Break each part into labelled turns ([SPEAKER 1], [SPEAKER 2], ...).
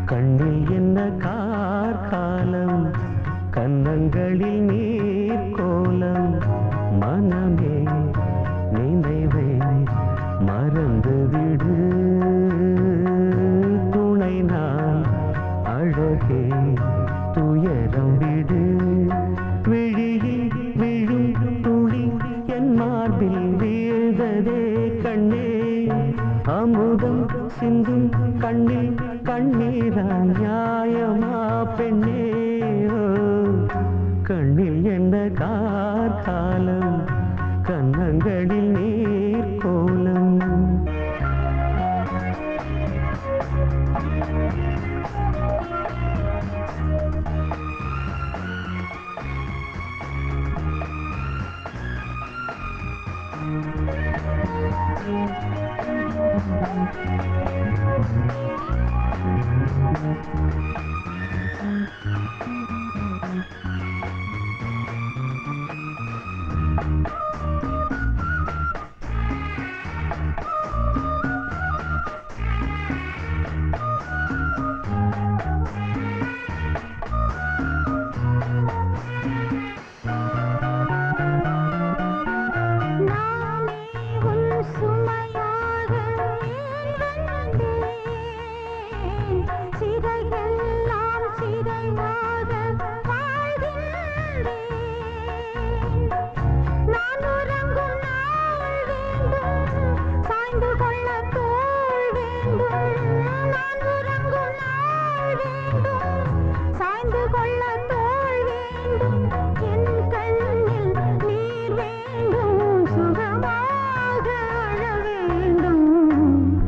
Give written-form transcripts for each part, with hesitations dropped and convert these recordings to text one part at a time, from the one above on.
[SPEAKER 1] கண்ணில் என்ன கார்காலம் கன்னங்களில் நீர் கோலம் மனமே நினைவை மறந்து விடு துணை நான் அழகே துயரம் விடு விழியில் விழும் துளி என் மார்பில் வீழ்ந்ததே கண்ணே அமுதம் சிந்தும் கண்ணில் கண்ணீரா நியாயமா பெண்ணே கண்ணில் என்ன கார்காலம் கன்னங்களில் நீர் கோலம்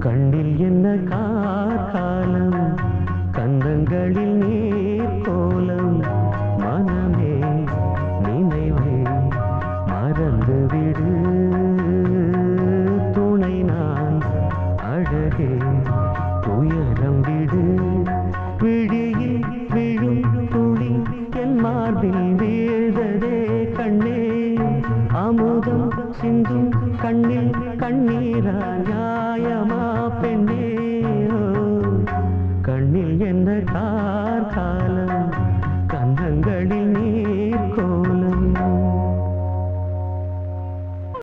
[SPEAKER 1] கண்ணில் என்ன கார்காலம் கன்னங்களில் நீர் கோலம் மனமே நினைவை மறந்து விடு துணை நான் அழகே துயரம் விடு விழியில் விழும் துளி என் மார்பில் வீழ்ந்ததே கண்ணே அமுதம் சிந்தும் கண்ணில் கண்ணீரா நியாயமா பெண்ணே கண்ணில் என்ன கார்காலம்